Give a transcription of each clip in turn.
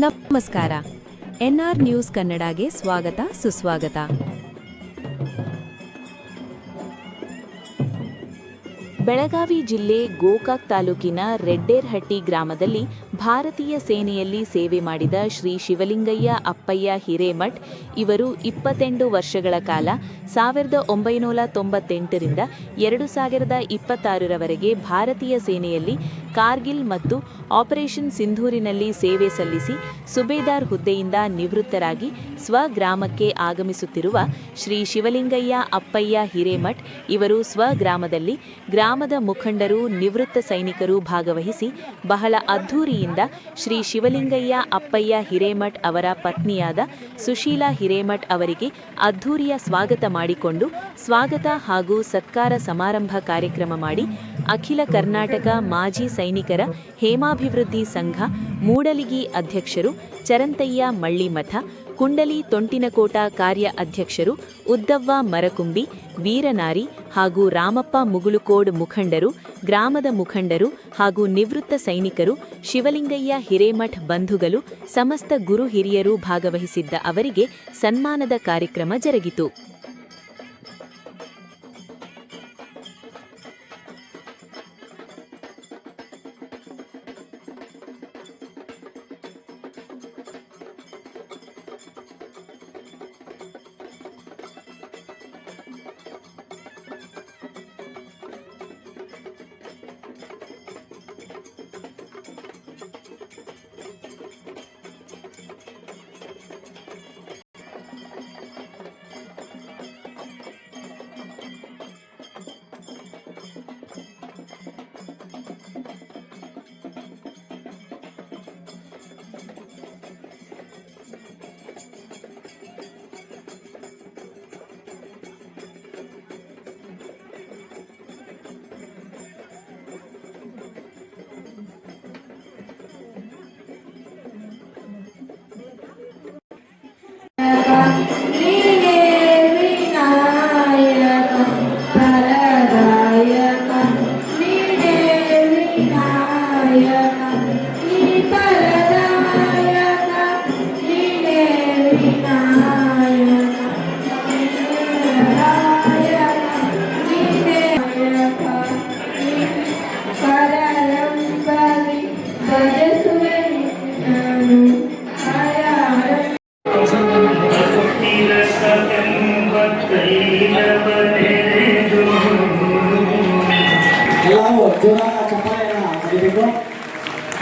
ನಮಸ್ಕಾರ. N R news ಕನ್ನಡಗೆ ಸ್ವಾಗತ ಸುಸ್ವಾಗತ. ಬೆಳಗಾವಿ ಜಿಲ್ಲೆ ಗೋಕಾಕ್ ತಾಲೂಕಿನ ರೆಡ್ಡೇರ್ಹಟ್ಟಿ ಗ್ರಾಮದಲ್ಲಿ ಭಾರತೀಯ ಸೇನೆಯಲ್ಲಿ ಸೇವೆ ಮಾಡಿದ ಶ್ರೀ ಶಿವಲಿಂಗಯ್ಯ ಅಪ್ಪಯ್ಯ ಹಿರೇಮಠ್ ಇವರು 28 ವರ್ಷಗಳ ಕಾಲ 1998ರಿಂದ 2026ರವರೆಗೆ ಭಾರತೀಯ ಸೇನೆಯಲ್ಲಿ ಕಾರ್ಗಿಲ್ ಮತ್ತು ಆಪರೇಷನ್ ಸಿಂಧೂರಿನಲ್ಲಿ ಸೇವೆ ಸಲ್ಲಿಸಿ ಸುಬೇದಾರ್ ಹುದ್ದೆಯಿಂದ ನಿವೃತ್ತರಾಗಿ ಸ್ವಗ್ರಾಮಕ್ಕೆ ಆಗಮಿಸುತ್ತಿರುವ ಶ್ರೀ ಶಿವಲಿಂಗಯ್ಯ ಅಪ್ಪಯ್ಯ ಹಿರೇಮಠ್ ಇವರು ಸ್ವಗ್ರಾಮದಲ್ಲಿ ಗ್ರಾಮದ ಮುಖಂಡರು ನಿವೃತ್ತ ಸೈನಿಕರು ಭಾಗವಹಿಸಿ ಬಹಳ ಅದ್ಧೂರಿಯಿಂದ ಶ್ರೀ ಶಿವಲಿಂಗಯ್ಯ ಅಪ್ಪಯ್ಯ ಹಿರೇಮಠ್ ಅವರ ಪತ್ನಿಯಾದ ಸುಶೀಲಾ ಹಿರೇಮಠ್ ಅವರಿಗೆ ಅದ್ಧೂರಿಯ ಸ್ವಾಗತ ಮಾಡಿಕೊಂಡು ಸ್ವಾಗತ ಹಾಗೂ ಸತ್ಕಾರ ಸಮಾರಂಭ ಕಾರ್ಯಕ್ರಮ ಮಾಡಿ ಅಖಿಲ ಕರ್ನಾಟಕ ಮಾಜಿ ಸೈನಿಕರ ಹೇಮಾಭಿವೃದ್ಧಿ ಸಂಘ ಮೂಡಲಿಗಿ ಅಧ್ಯಕ್ಷರು ಚರಂತಯ್ಯ ಮಳ್ಳಿಮಠ, ಕುಂಡಲಿ ತೊಂಟಿನಕೋಟ ಕಾರ್ಯ ಅಧ್ಯಕ್ಷರು ಉದ್ದವ್ವ ಮರಕುಂಬಿ, ವೀರನಾರಿ ಹಾಗೂ ರಾಮಪ್ಪ ಮುಗುಳುಕೋಡ್ ಮುಖಂಡರು, ಗ್ರಾಮದ ಮುಖಂಡರು ಹಾಗೂ ನಿವೃತ್ತ ಸೈನಿಕರು, ಶಿವಲಿಂಗಯ್ಯ ಹಿರೇಮಠ್ ಬಂಧುಗಳು, ಸಮಸ್ತ ಗುರು ಹಿರಿಯರು ಭಾಗವಹಿಸಿದ್ದ ಅವರಿಗೆ ಸನ್ಮಾನದ ಕಾರ್ಯಕ್ರಮ ಜರುಗಿತು.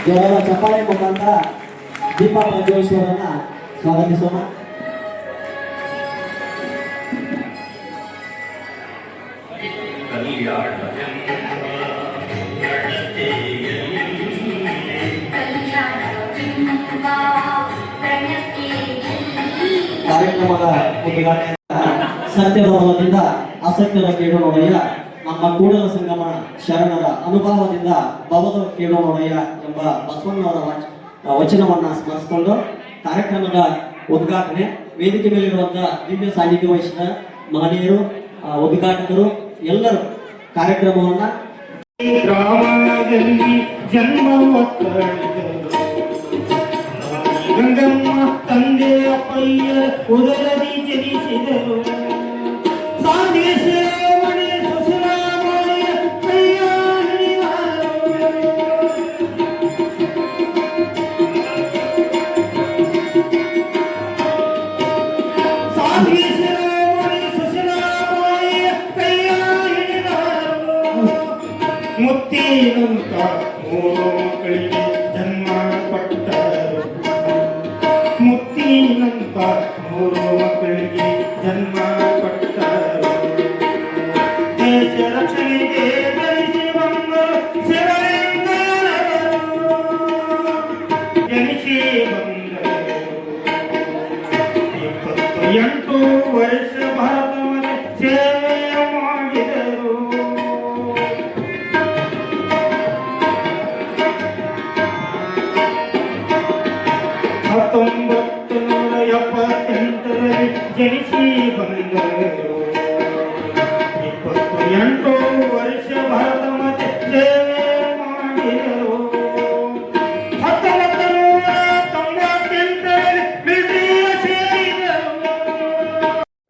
ಜೋರಾದ ಚಪ್ಪಾಳೆ ಮುಖಾಂತರ ದೀಪ ಪ್ರಜ್ವಲಿಸುವವರನ್ನ ಸ್ವಾಗತಿಸೋಣ. ಕಾರ್ಯಕ್ರಮದ ಉದ್ಘಾಟನೆ ಸತ್ಯಭಾವದಿಂದ ಆಸಕ್ತರ ಕೇಳೋಣಯ್ಯ ನಮ್ಮ ಕೂಡಲ ಸಂಗಮ ಶರಣರ ಅನುಭವದಿಂದ ಭವದ ಕೇಳೋಣಯ್ಯ ಎಂಬ ಬಸವಣ್ಣವರ ವಚನವನ್ನ ಸ್ಮರಿಸಿಕೊಂಡು ಕಾರ್ಯಕ್ರಮದ ಉದ್ಘಾಟನೆ ವೇದಿಕೆ ಮೇಲಿರುವಂತಹ ದಿವ್ಯ ಸಾನ್ನಿಧ್ಯ ವಹಿಸಿದ ಮಹನೀಯರು, ಉದ್ಘಾಟಕರು ಎಲ್ಲರೂ ಕಾರ್ಯಕ್ರಮವನ್ನ ಗಂಗಮ್ಮ ತಂದೆ ಅಪ್ಪಯ್ಯ ಉದರದಿ ಜನಿಸಿದರು. ಮುತ್ತಿನಂತ ಮೂರು ಮಕ್ಕಳಿಗೆ ಜನ್ಮ ಕೊಟ್ಟರು. ಮುತ್ತಿನಂತ ಮೂರು ಮಕ್ಕಳಿಗೆ ಜನ್ಮ ಕೊಟ್ಟರು. ದೇಶ ರಕ್ಷಣೆಗೆ ಜನಿಸಿ ಬಂದ ಶಿವಲಿಂಗಯ್ಯನವರು ಜನಿಸಿ ಬಂದರು. 28 ವರ್ಷ ಭಾರತವನ್ನು ಸೇವೆ ಮಾಡಿದರು.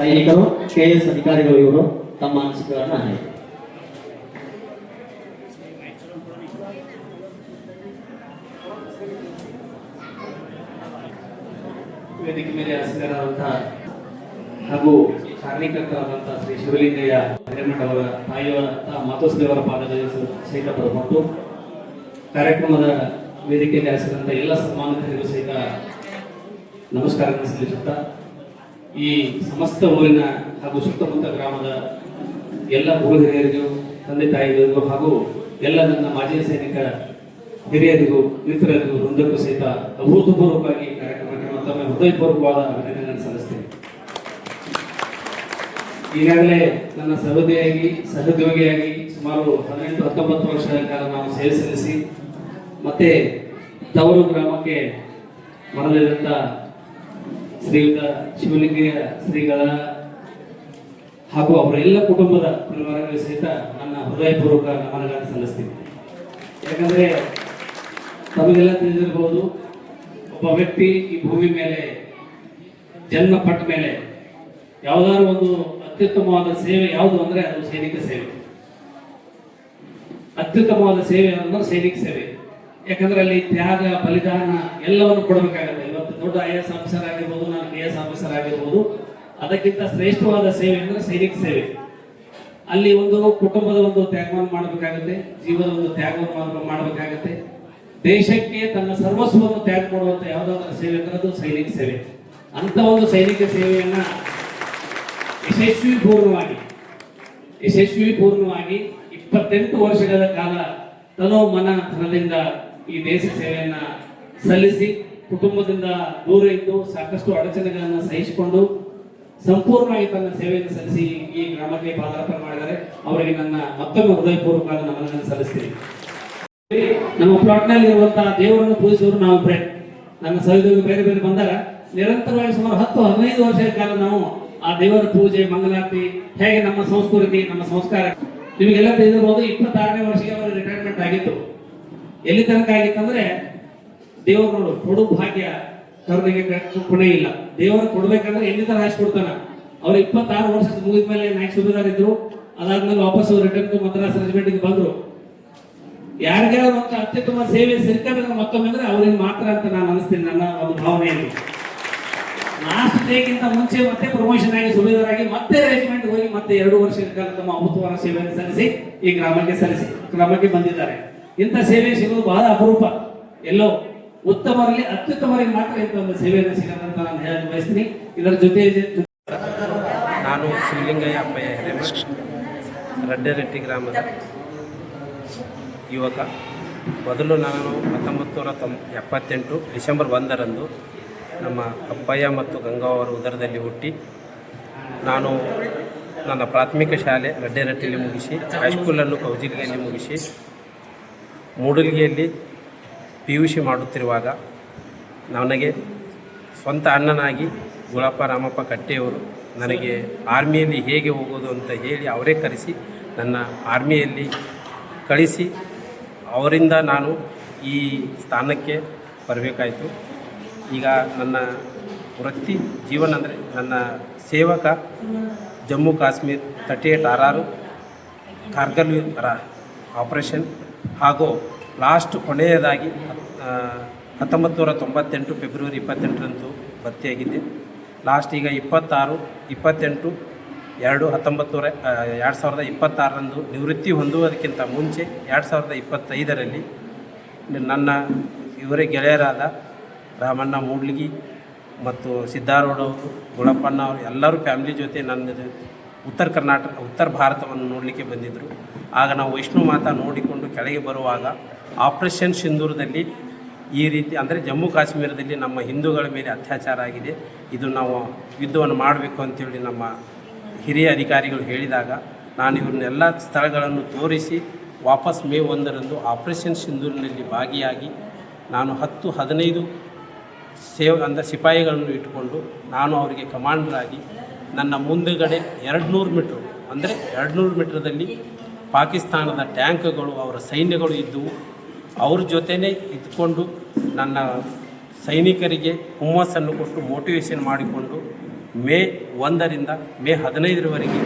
ಸೈನಿಕರು, KS ಅಧಿಕಾರಿಗಳು ಇವರು ತಮ್ಮ ಅನಿಸಿಕೆಗಳನ್ನ ಹೇಳಿ. ವೇದಿಕೆ ಮೇಲೆ ಆಸೀನರಾದಂತಹ ಹಾಗೂ ಕಾರಣೀಕರ್ತರಾದಂತಹ ಶ್ರೀ ಶಿವಲಿಂಗಯ್ಯ ಹಿರೇಮಠ ಅವರ ತಾಯಿಯವರ ಮಾತೋಶ್ರೀಯವರ ಪಾದದಲ್ಲಿ ಸಹಿತ ಪಡೆದುಕೊಂಡು ಕಾರ್ಯಕ್ರಮದ ವೇದಿಕೆಯಲ್ಲಿ ಆಸೀನಂತ ಎಲ್ಲ ಸನ್ಮಾನಿತರಿಗೂ ಸಹಿತ ನಮಸ್ಕಾರಗಳನ್ನು ಸಲ್ಲಿಸುತ್ತಾ ಈ ಸಮಸ್ತ ಊರಿನ ಹಾಗೂ ಸುತ್ತಮುತ್ತ ಗ್ರಾಮದ ಎಲ್ಲ ಗುರು ಹಿರಿಯರಿಗೂ, ತಂದೆ ತಾಯಿಗಳಿಗೂ ಹಾಗೂ ಎಲ್ಲ ನನ್ನ ಮಾಜಿ ಸೈನಿಕ ಹಿರಿಯರಿಗೂ, ಮಿತ್ರರಿಗೂ, ವೃಂದಕ್ಕೂ ಸಹಿತ ಅಭೂತಪೂರ್ವಕವಾಗಿ ಈ ಕಾರ್ಯಕ್ರಮಕ್ಕೆ ಮತ್ತೊಮ್ಮೆ ಹೃದಯಪೂರ್ವಕವಾದ ಅಭಿನಂದನೆಗಳನ್ನು ಸಲ್ಲಿಸ್ತೇನೆ. ಈಗಾಗಲೇ ನನ್ನ ಸಹೋದ್ಯೋಗಿಯಾಗಿ ಸುಮಾರು 18-19 ವರ್ಷಗಳ ಕಾಲ ನಾವು ಸೇವೆ ಸಲ್ಲಿಸಿ ಮತ್ತೆ ತವರು ಗ್ರಾಮಕ್ಕೆ ಮರಳಿದಂಥ ಶ್ರೀಯುತ ಶಿವಲಿಂಗಯ್ಯ ಶ್ರೀಗಳ ಹಾಗೂ ಅವರೆಲ್ಲ ಕುಟುಂಬದ ಪರಿವಾರಗಳಿಗೆ ಸಹಿತ ನನ್ನ ಹೃದಯಪೂರ್ವಕ ನಮನಗಳನ್ನು ಸಲ್ಲಿಸ್ತೀನಿ. ಯಾಕಂದ್ರೆ ತಮಗೆಲ್ಲ ತಿಳಿದಿರಬಹುದು, ಒಬ್ಬ ವ್ಯಕ್ತಿ ಈ ಭೂಮಿ ಮೇಲೆ ಜನ್ಮ ಪಟ್ಟ ಮೇಲೆ ಯಾವುದಾದ್ರು ಒಂದು ಅತ್ಯುತ್ತಮವಾದ ಸೇವೆ ಯಾವುದು ಅಂದ್ರೆ ಅದು ಸೈನಿಕ ಸೇವೆ. ಅತ್ಯುತ್ತಮವಾದ ಸೇವೆ ಅಂದ್ರೆ ಸೈನಿಕ ಸೇವೆ. ಯಾಕಂದ್ರೆ ಅಲ್ಲಿ ತ್ಯಾಗ, ಬಲಿದಾನ ಎಲ್ಲವನ್ನು ಕೊಡಬೇಕಾಗುತ್ತೆ. ಇವತ್ತು ದೊಡ್ಡ IAS ಆಫೀಸರ್ ಆಗಿರ್ಬೋದು, ನಾನು KS ಆಫೀಸರ್ ಆಗಿರ್ಬೋದು, ಅದಕ್ಕಿಂತ ಶ್ರೇಷ್ಠವಾದ ಸೇವೆ ಅಂದ್ರೆ ಸೈನಿಕ ಸೇವೆ. ಅಲ್ಲಿ ಒಂದು ಕುಟುಂಬದ ಒಂದು ತ್ಯಾಗವನ್ನು ಮಾಡಬೇಕಾಗುತ್ತೆ, ಜೀವನದ ಒಂದು ತ್ಯಾಗವನ್ನು ಮಾಡಬೇಕಾಗುತ್ತೆ. ದೇಶಕ್ಕೆ ತನ್ನ ಸರ್ವಸ್ವವನ್ನು ತ್ಯಾಗ ಮಾಡುವಂತ ಯಾವುದಾದ್ರೂ ಸೇವೆ ಅಂದ್ರೆ ಅದು ಸೈನಿಕ ಸೇವೆ. ಅಂತ ಒಂದು ಸೈನಿಕ ಸೇವೆಯನ್ನ ಯಶಸ್ವಿಪೂರ್ಣವಾಗಿ 28 ವರ್ಷಗಳ ಕಾಲ ತನೋ ಮನ ಧನದಿಂದ ಈ ದೇಶ ಸೇವೆಯನ್ನ ಸಲ್ಲಿಸಿ, ಕುಟುಂಬದಿಂದ ದೂರ ಇದ್ದು ಸಾಕಷ್ಟು ಅಡಚಣೆಗಳನ್ನು ಸಹಿಸಿಕೊಂಡು ಸಂಪೂರ್ಣವಾಗಿ ತನ್ನ ಸೇವೆಯನ್ನು ಸಲ್ಲಿಸಿ ಈ ಗ್ರಾಮಕ್ಕೆ ಪಾದಾರ್ಪಣೆ ಮಾಡಿದರೆ ಅವರಿಗೆ ನನ್ನ ಮತ್ತೊಮ್ಮೆ ಹೃದಯಪೂರ್ವಕವಾದ ನಮನಗಳನ್ನು ಸಲ್ಲಿಸ್ತೀನಿ. ನಮ್ಮ ಪ್ಲಾಟ್ನಲ್ಲಿ ಇರುವಂತಹ ದೇವರನ್ನು ಪೂಜಿಸುವರು ನಾವು ನನ್ನ ಸಹೋದ್ಯೋಗಿ ಬೇರೆ ಬೇರೆ ಬಂದಾಗ ನಿರಂತರವಾಗಿ ಸುಮಾರು 10-15 ವರ್ಷಗಳ ಕಾಲ ನಾವು ಆ ದೇವರ ಪೂಜೆ, ಮಂಗಲಾರತಿ, ಹೇಗೆ ನಮ್ಮ ಸಂಸ್ಕೃತಿ, ನಮ್ಮ ಸಂಸ್ಕಾರ ನಿಮಗೆಲ್ಲ ತಿಳಿದಿರಬಹುದು. 26ನೇ ವರ್ಷಕ್ಕೆ ಅವರ ರಿಟೈರ್ಮೆಂಟ್ ಆಗಿತ್ತು. ಎಲ್ಲಿ ತನಕ ಆಗಿತ್ತಂದ್ರೆ ದೇವರು ನೋಡು, ಕೊಡು ಭಾಗ್ಯ ಕರುಣಿಗೆ ಕೊನೆ ಇಲ್ಲ. ದೇವರು ಕೊಡ್ಬೇಕಂದ್ರೆ ಎಲ್ಲಿ ತರ ಹಾಯಿಸ್ಕೊಡ್ತಾನ. ಅವ್ರು 26 ವರ್ಷ ಮುಗಿದ ಮೇಲೆ ನಾಯಕ್ ಸುಬೇದಾರ್ ಇದ್ರು. ಅದಾದ್ಮೇಲೆ ವಾಪಸ್ ರಿಟರ್ನ್ ಟು ಮದ್ರಾಸ್ ರೆಜಿಮೆಂಟ್ಗೆ ಬಂದ್ರು. ಯಾರಿಗಾರ ಒಂದು ಅತ್ಯುತ್ತಮ ಸೇವೆ ಸಿಕ್ಕಿದ್ರೆ ಮತ್ತೊಮ್ಮೆ ಅಂದ್ರೆ ಅವ್ರಿಗೆ ಮಾತ್ರ ಅಂತ ನಾನು ಅನಿಸ್ತೀನಿ, ನನ್ನ ಒಂದು ಭಾವನೆಯಲ್ಲಿ. ಲಾಸ್ಟ್ ಡೇಗಿಂತ ಮುಂಚೆ ಮತ್ತೆ ಪ್ರಮೋಷನ್ ಆಗಿ ಸುಬೇದಾರ್ ಆಗಿ ಮತ್ತೆ ರೆಜಿಮೆಂಟ್ ಹೋಗಿ ಮತ್ತೆ 2 ವರ್ಷಗಳ ಕಾಲ ತಮ್ಮ ಅಮೃತವಾದ ಸೇವೆಯನ್ನು ಸಲ್ಲಿಸಿ ಈ ಗ್ರಾಮಕ್ಕೆ ಬಂದಿದ್ದಾರೆ. ಇಂಥ ಸೇವೆ ಸಿಗೋದು ಬಹಳ ಅಪರೂಪ. ಎಲ್ಲೋ ಉತ್ತಮರಲ್ಲಿ ಅತ್ಯುತ್ತಮರಿಗೆ ಮಾತ್ರ ಇಂಥ ಒಂದು ಸೇವೆಯನ್ನು ಸಿಗೋದಂತ ನಾನು ಹೇಳಲು ಬಯಸ್ತೀನಿ. ಇದರ ಜೊತೆ ನಾನು ಶಿವಲಿಂಗಯ್ಯ ಅಪ್ಪಯ್ಯ ಹಿರೇಮಠ, ರಡ್ಡೆರಟ್ಟಿ ಗ್ರಾಮದ ಯುವಕ. ಮೊದಲು ನಾನು 1978 ಡಿಸೆಂಬರ್ 1ರಂದು ನಮ್ಮ ಅಪ್ಪಯ್ಯ ಮತ್ತು ಗಂಗಾ ಅವರ ಉದರದಲ್ಲಿ ಹುಟ್ಟಿ, ನಾನು ನನ್ನ ಪ್ರಾಥಮಿಕ ಶಾಲೆ ರಡ್ಡೆರಟ್ಟಿಯಲ್ಲಿ ಮುಗಿಸಿ, ಹೈಸ್ಕೂಲನ್ನು ಕೌಜಿಲ್ಗಿಯಲ್ಲಿ ಮುಗಿಸಿ, ಮೂಡಲ್ಗಿಯಲ್ಲಿ PUC ಮಾಡುತ್ತಿರುವಾಗ ನನಗೆ ಸ್ವಂತ ಅಣ್ಣನಾಗಿ ಗುಳಪ್ಪ ರಾಮಪ್ಪ ಕಟ್ಟೆಯವರು ನನಗೆ ಆರ್ಮಿಯಲ್ಲಿ ಹೇಗೆ ಹೋಗೋದು ಅಂತ ಹೇಳಿ ಅವರೇ ಕರೆಸಿ ನನ್ನ ಆರ್ಮಿಯಲ್ಲಿ ಕಳಿಸಿ, ಅವರಿಂದ ನಾನು ಈ ಸ್ಥಾನಕ್ಕೆ ಬರಬೇಕಾಯಿತು. ಈಗ ನನ್ನ ವೃತ್ತಿ ಜೀವನ ಅಂದರೆ ನನ್ನ ಸೇವಕ ಜಮ್ಮು ಕಾಶ್ಮೀರ್ 38 RR ಕಾರ್ಗಿಲ್ ಆಪರೇಷನ್ ಹಾಗೂ ಲಾಸ್ಟ್ ಕೊನೆಯದಾಗಿ 1998 ಫೆಬ್ರವರಿ 28ರಂದು ಭರ್ತಿಯಾಗಿದ್ದೆ. ಲಾಸ್ಟ್ ಈಗ 2026ರಂದು ನಿವೃತ್ತಿ ಹೊಂದುವುದಕ್ಕಿಂತ ಮುಂಚೆ 2025ರಲ್ಲಿ ನನ್ನ ಇವರೇ ಗೆಳೆಯರಾದ ರಾಮಣ್ಣ ಮೂಡ್ಲಿಗಿ ಮತ್ತು ಸಿದ್ದಾರೂಢವರು, ಗುಳಪ್ಪಣ್ಣ ಅವರು ಎಲ್ಲರೂ ಫ್ಯಾಮಿಲಿ ಜೊತೆ ನನ್ನ ಉತ್ತರ ಭಾರತವನ್ನು ನೋಡಲಿಕ್ಕೆ ಬಂದಿದ್ದರು. ಆಗ ನಾವು ವೈಷ್ಣು ಮಾತಾ ನೋಡಿಕೊಂಡು ಕೆಳಗೆ ಬರುವಾಗ ಆಪರೇಷನ್ ಸಿಂಧೂರದಲ್ಲಿ ಈ ರೀತಿ ಅಂದರೆ ಜಮ್ಮು ಕಾಶ್ಮೀರದಲ್ಲಿ ನಮ್ಮ ಹಿಂದೂಗಳ ಮೇಲೆ ಅತ್ಯಾಚಾರ ಆಗಿದೆ, ಇದು ನಾವು ಯುದ್ಧವನ್ನು ಮಾಡಬೇಕು ಅಂತೇಳಿ ನಮ್ಮ ಹಿರಿಯ ಅಧಿಕಾರಿಗಳು ಹೇಳಿದಾಗ ನಾನು ಇವ್ರನ್ನೆಲ್ಲ ಸ್ಥಳಗಳನ್ನು ತೋರಿಸಿ ವಾಪಸ್ ಮೇ 1ರಂದು ಆಪರೇಷನ್ ಸಿಂಧೂರಿನಲ್ಲಿ ಭಾಗಿಯಾಗಿ ನಾನು 10-15 ಅಂದರೆ ಸಿಪಾಯಿಗಳನ್ನು ಇಟ್ಟುಕೊಂಡು ನಾನು ಅವರಿಗೆ ಕಮಾಂಡರ್ ಆಗಿ ನನ್ನ ಮುಂದುಗಡೆ 200 ಮೀಟ್ರು ಅಂದರೆ 200 ಮೀಟ್ರದಲ್ಲಿ ಪಾಕಿಸ್ತಾನದ ಟ್ಯಾಂಕ್ಗಳು, ಅವರ ಸೈನ್ಯಗಳು ಇದ್ದವು. ಅವ್ರ ಜೊತೆಯೇ ಇದ್ಕೊಂಡು ನನ್ನ ಸೈನಿಕರಿಗೆ ಹುಮ್ಮಸ್ಸನ್ನು ಕೊಟ್ಟು ಮೋಟಿವೇಶನ್ ಮಾಡಿಕೊಂಡು ಮೇ 1ರಿಂದ ಮೇ 15ರವರೆಗೆ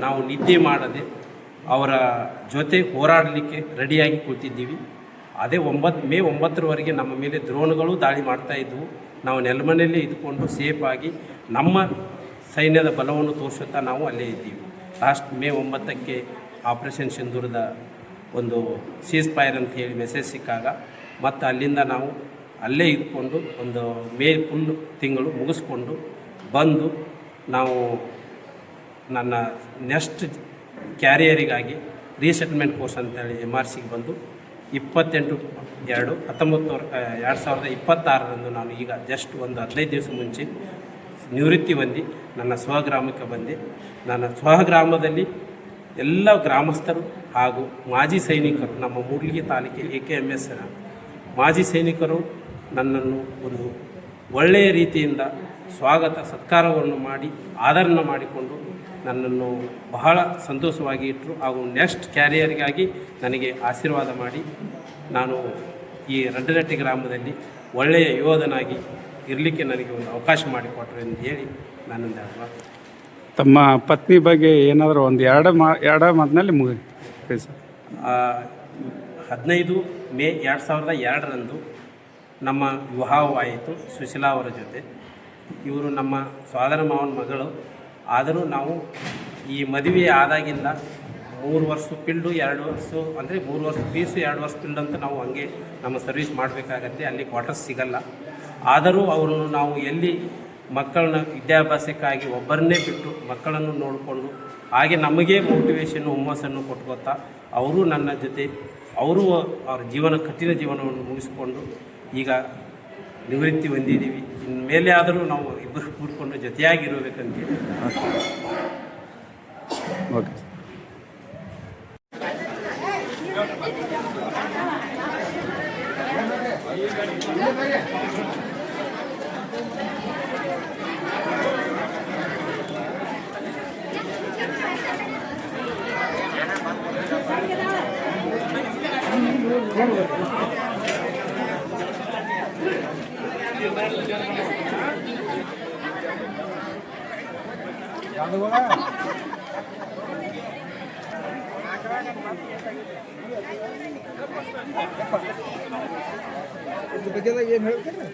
ನಾವು ನಿದ್ದೆ ಮಾಡದೆ ಅವರ ಜೊತೆ ಹೋರಾಡಲಿಕ್ಕೆ ರೆಡಿಯಾಗಿ ಕೂತಿದ್ದೀವಿ. ಅದೇ ಮೇ 9ರವರೆಗೆ ನಮ್ಮ ಮೇಲೆ ದ್ರೋಣಗಳು ದಾಳಿ ಮಾಡ್ತಾ ಇದ್ದವು. ನಾವು ನೆಲಮನೆಯಲ್ಲೇ ಇದ್ದುಕೊಂಡು ಸೇಫಾಗಿ ನಮ್ಮ ಸೈನ್ಯದ ಬಲವನ್ನು ತೋರಿಸುತ್ತಾ ನಾವು ಅಲ್ಲೇ ಇದ್ದೀವಿ. ಲಾಸ್ಟ್ ಮೇ 9ಕ್ಕೆ ಆಪರೇಷನ್ ಸಿಂಧೂರದ ಒಂದು ಸೀಸ್ ಫೈರ್ ಅಂತ ಹೇಳಿ ಮೆಸೇಜ್ ಸಿಕ್ಕಾಗ ಮತ್ತು ಅಲ್ಲಿಂದ ನಾವು ಅಲ್ಲೇ ಇದ್ಕೊಂಡು ಒಂದು ಮೇ ಫುಲ್ ತಿಂಗಳು ಮುಗಿಸ್ಕೊಂಡು ಬಂದು ನಾವು ನನ್ನ ನೆಕ್ಸ್ಟ್ ಕ್ಯಾರಿಯರಿಗಾಗಿ ರೀಸೆಟ್ಲ್ಮೆಂಟ್ ಕೋರ್ಸ್ ಅಂತೇಳಿ MRCಗೆ ಬಂದು 28/2/2026ರಂದು ನಾನು ಈಗ ಜಸ್ಟ್ ಒಂದು 15 ದಿವಸ ಮುಂಚೆ ನಿವೃತ್ತಿ ಹೊಂದಿ ನನ್ನ ಸ್ವಗ್ರಾಮಕ್ಕೆ ಬಂದೆ. ನನ್ನ ಸ್ವಗ್ರಾಮದಲ್ಲಿ ಎಲ್ಲ ಗ್ರಾಮಸ್ಥರು ಹಾಗೂ ಮಾಜಿ ಸೈನಿಕರು, ನಮ್ಮ ಮೂಡ್ಲಿಗಿ ತಾಲೂಕಿನ AKMSನ ಮಾಜಿ ಸೈನಿಕರು ನನ್ನನ್ನು ಒಂದು ಒಳ್ಳೆಯ ರೀತಿಯಿಂದ ಸ್ವಾಗತ ಸತ್ಕಾರವನ್ನು ಮಾಡಿ ಆದರಣ ಮಾಡಿಕೊಂಡು ನನ್ನನ್ನು ಬಹಳ ಸಂತೋಷವಾಗಿ ಇಟ್ಟರು. ಹಾಗೂ ನೆಕ್ಸ್ಟ್ ಕ್ಯಾರಿಯರ್ಗಾಗಿ ನನಗೆ ಆಶೀರ್ವಾದ ಮಾಡಿ ನಾನು ಈ ರಡ್ಡರಟ್ಟಿ ಗ್ರಾಮದಲ್ಲಿ ಒಳ್ಳೆಯ ಯೋಧನಾಗಿ ಇರಲಿಕ್ಕೆ ನನಗೆ ಒಂದು ಅವಕಾಶ ಮಾಡಿಕೊಟ್ರು ಎಂದು ಹೇಳಿ ನಾನೊಂದು ಮಾತು. ತಮ್ಮ ಪತ್ನಿ ಬಗ್ಗೆ ಏನಾದರೂ ಒಂದು ಎರಡು ಮಾತಿನಲ್ಲಿ ಮುಗಿ ಸರ್. 15 ಮೇ 2002ರಂದು ನಮ್ಮ ವಿವಾಹವಾಯಿತು ಸುಶೀಲಾ ಅವರ ಜೊತೆ. ಇವರು ನಮ್ಮ ಸೋದರ ಮಾವನ ಮಗಳು. ಆದರೂ ನಾವು ಈ ಮದುವೆ ಆದಾಗಿಂದ 3 ವರ್ಷ ಫೀಲ್ಡು 2 ವರ್ಷ ಅಂದರೆ 3 ವರ್ಷ ಫೀಸು 2 ವರ್ಷ ಫೀಲ್ಡ್ ಅಂತ ನಾವು ಹಂಗೆ ನಮ್ಮ ಸರ್ವಿಸ್ ಮಾಡಬೇಕಾಗತ್ತೆ. ಅಲ್ಲಿ ಕ್ವಾರ್ಟರ್ಸ್ ಸಿಗಲ್ಲ. ಆದರೂ ಅವರನ್ನು ನಾವು ಎಲ್ಲಿ ಮಕ್ಕಳನ್ನ ವಿದ್ಯಾಭ್ಯಾಸಕ್ಕಾಗಿ ಒಬ್ಬರನ್ನೇ ಬಿಟ್ಟು ಮಕ್ಕಳನ್ನು ನೋಡಿಕೊಂಡು ಹಾಗೆ ನಮಗೆ ಮೋಟಿವೇಶನ್ನು ಹುಮ್ಮಸ್ಸನ್ನು ಕೊಟ್ಕೋತಾ ಅವರು ನನ್ನ ಜೊತೆ ಅವರು ಅವ್ರ ಕಠಿಣ ಜೀವನವನ್ನು ಮುಗಿಸ್ಕೊಂಡು ಈಗ ನಿವೃತ್ತಿ ಹೊಂದಿದ್ದೀವಿ. ಇನ್ಮೇಲೆ ಆದರೂ ನಾವು ಇಬ್ಬರು ಕೂತ್ಕೊಂಡು ಜೊತೆಯಾಗಿರಬೇಕಂತೇಳಿ. ಓಕೆ. ಇದ್ರ ಬಗ್ಗೆ ಏನು ಹೇಳ್ತೀರಿ?